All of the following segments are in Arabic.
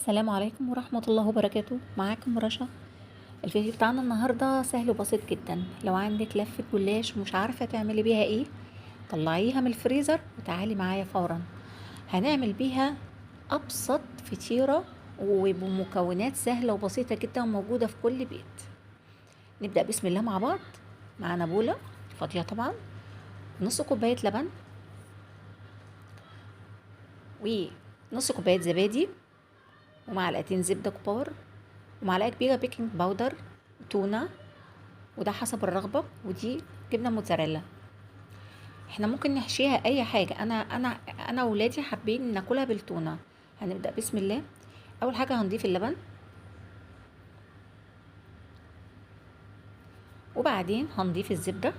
السلام عليكم ورحمة الله وبركاته. معاكم رشا. الفيديو بتاعنا النهاردة سهل وبسيط جدا. لو عندك لفة جلاش ومش عارفة تعملي بيها ايه، طلعيها من الفريزر وتعالي معايا فورا. هنعمل بيها أبسط فطيرة وبمكونات سهلة وبسيطة جدا وموجودة في كل بيت. نبدأ بسم الله مع بعض. معانا بولة فاضية طبعا، نص كوباية لبن، ونص كوباية زبادي، ومعلقتين زبدة كبار، ومعلقة كبيرة بيكنج باودر، تونة، وده حسب الرغبة، ودي جبنة موتزاريلا. احنا ممكن نحشيها اي حاجة. انا وولادي حابين ناكلها بالتونة. هنبدأ بسم الله. اول حاجة هنضيف اللبن، وبعدين هنضيف الزبدة.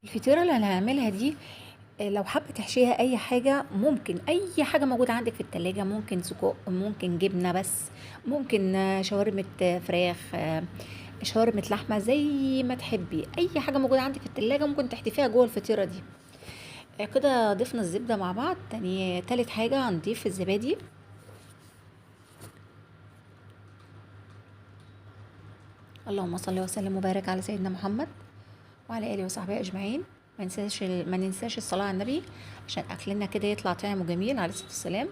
الفطيرة اللي هنعملها دي لو حابة تحشيها اي حاجة، ممكن اي حاجة موجودة عندك في التلاجة، ممكن سجق، ممكن جبنة، بس ممكن شاورمة فراخ، شاورمة لحمة، زي ما تحبي. اي حاجة موجودة عندك في التلاجة ممكن تحتفيها جوه الفطيرة دي. كده ضفنا الزبدة مع بعض. تالت حاجة هنضيف الزبادي، اللهم صل وسلم وبارك على سيدنا محمد وعلى اله وصحبه اجمعين. ما ننساش الصلاه على النبي عشان اكلنا كده يطلع طعم وجميل عليه الصلاه والسلام.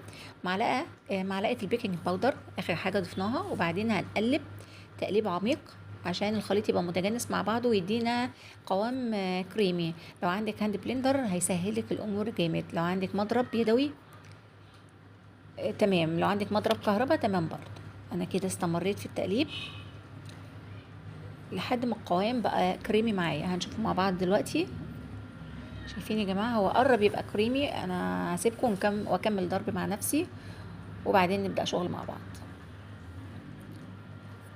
معلقه البيكنج باودر اخر حاجه ضفناها، وبعدين هنقلب تقليب عميق عشان الخليط يبقى متجانس مع بعضه ويدينا قوام كريمي. لو عندك هاند بلندر هيسهلك الامور جامد، لو عندك مضرب يدوي تمام، لو عندك مضرب كهرباء تمام برضه. انا كده استمريت في التقليب لحد ما القوام بقى كريمي معايا. هنشوفه مع بعض دلوقتي. شايفين يا جماعه هو قرب يبقى كريمي. انا هسيبكم واكمل ضرب مع نفسي وبعدين نبدا شغل مع بعض.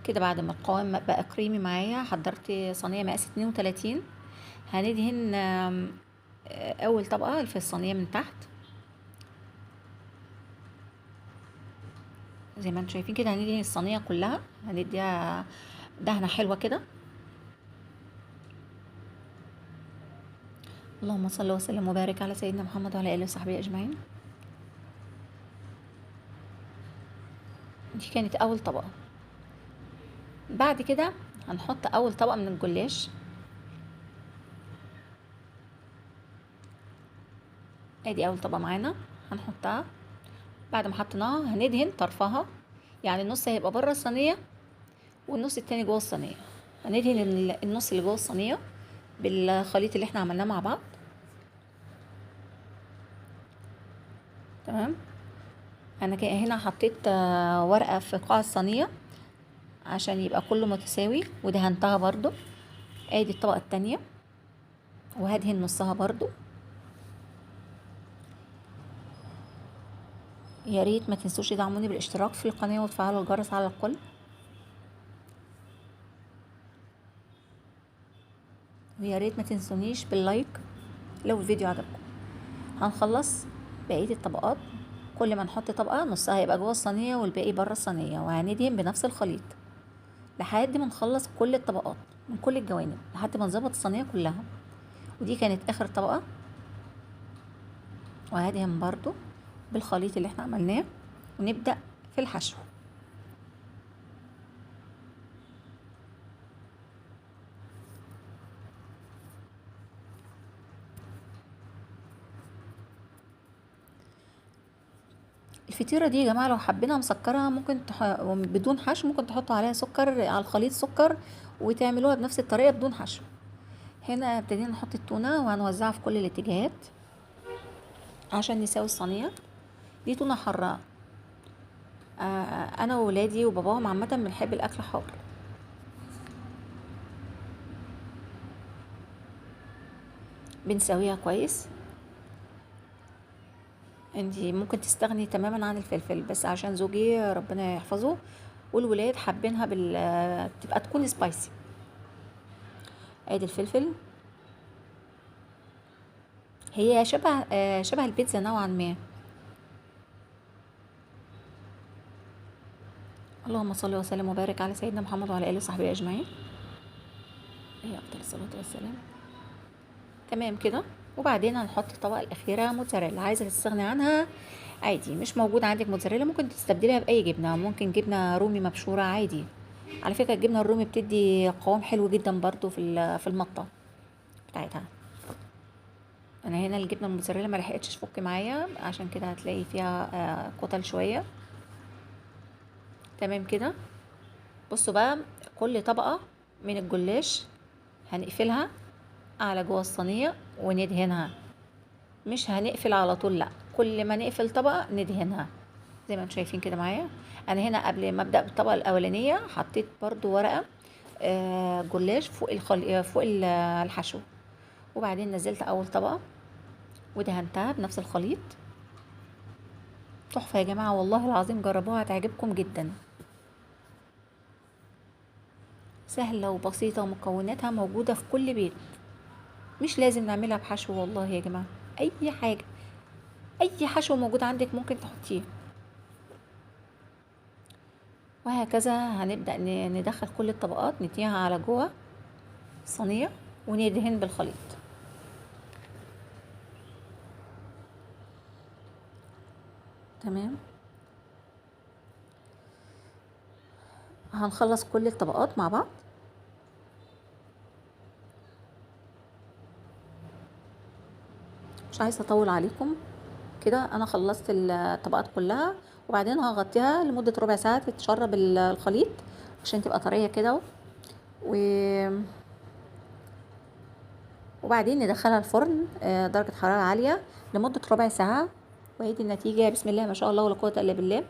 كده بعد ما القوام بقى كريمي معايا، حضرت صينيه مقاس 32. هندهن اول طبقه في الصينيه من تحت زي ما انتم شايفين كده. هندهن الصينيه كلها، هنديها دهنه حلوه كده. اللهم صل وسلم وبارك على سيدنا محمد وعلى اله وصحبه اجمعين. دي كانت اول طبقه. بعد كده هنحط اول طبقه من الجلاش. ادي اول طبقه معانا هنحطها. بعد ما حطيناها هندهن طرفها، يعني النص هيبقى بره الصينيه والنص التاني جوه الصينيه. هندهن النص اللي جوه الصينيه بالخليط اللي احنا عملناه مع بعض. تمام. انا هنا حطيت ورقه في قاع الصينيه عشان يبقى كله متساوي، ودهنتها برضو. ادي الطبقه التانية وهدهن نصها برضو. يا ريت ما تنسوش تدعموني بالاشتراك في القناه وتفعلوا الجرس على الكل، ويا ريت ما تنسونيش باللايك لو الفيديو عجبكم. هنخلص بقيه الطبقات. كل ما نحط طبقه نصها هيبقى جوه الصينيه والباقي بره الصينيه، وهندهن بنفس الخليط لحد ما نخلص كل الطبقات من كل الجوانب لحد ما نظبط الصينيه كلها. ودي كانت اخر طبقه، وهدهن برضو بالخليط اللي احنا عملناه ونبدا في الحشو. الفطيره دي يا جماعه لو حبينا مسكرها ممكن بدون حشو، ممكن تحطوا عليها سكر على الخليط، سكر، وتعملوها بنفس الطريقه بدون حشو. هنا ابتدينا نحط التونه وهنوزعها في كل الاتجاهات عشان نساوي الصينيه. دي تونه حاره. انا وولادي وباباهم عامه بنحب الاكل حار. بنسويها كويس. انتي ممكن تستغني تماما عن الفلفل، بس عشان زوجي ربنا يحفظه والولاد حابينها بتبقى تكون سبايسي. ادي الفلفل. هي شبه البيتزا نوعا ما. اللهم صل وسلم وبارك على سيدنا محمد وعلى اله وصحبه اجمعين. هي افضل الصلاه والسلام. تمام كده. وبعدين هنحط الطبقه الاخيره موتزاريلا. عايزه تستغني عنها عادي. مش موجود عندك موتزاريلا ممكن تستبدليها باي جبنه، ممكن جبنه رومي مبشوره عادي. على فكره الجبنه الرومي بتدي قوام حلو جدا برضو في المطه بتاعتها. انا هنا الجبنه الموتزاريلا ما لحقتش تفك معايا، عشان كده هتلاقي فيها كتل شويه. تمام كده. بصوا بقى، كل طبقه من الجلاش هنقفلها على جوه الصينيه وندهنها. مش هنقفل على طول، لا، كل ما نقفل طبقه ندهنها زي ما انتم شايفين كده معايا. انا هنا قبل ما ابدا بالطبقه الاولانيه حطيت برضو ورقه جلاش فوق الحشو، وبعدين نزلت اول طبقه ودهنتها بنفس الخليط. تحفه يا جماعه، والله العظيم جربوها هتعجبكم جدا. سهله وبسيطه ومكوناتها موجوده في كل بيت. مش لازم نعملها بحشو والله يا جماعه، اي حاجه، اي حشو موجود عندك ممكن تحطيه. وهكذا هنبدأ ندخل كل الطبقات نديها على جوه الصينية وندهن بالخليط. تمام. هنخلص كل الطبقات مع بعض. مش عايزة اطول عليكم كده، انا خلصت الطبقات كلها، وبعدين هغطيها لمدة ربع ساعة تتشرب الخليط عشان تبقى طرية كده و... وبعدين ندخلها الفرن درجة حرارة عالية لمدة ربع ساعة. وهي النتيجة، بسم الله ما شاء الله ولا قوة الا بالله.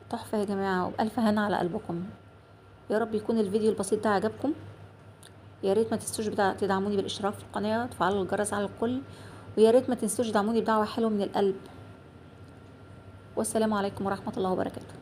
تحفة يا جماعة، وبألف هنا على قلبكم. يا رب يكون الفيديو البسيط ده عجبكم. يا ريت ما تنسوش تدعموني بالاشتراك في القناة وتفعلوا الجرس على الكل، ويا ريت ما تنسوش تدعموني بدعوة حلوة من القلب. والسلام عليكم ورحمة الله وبركاته.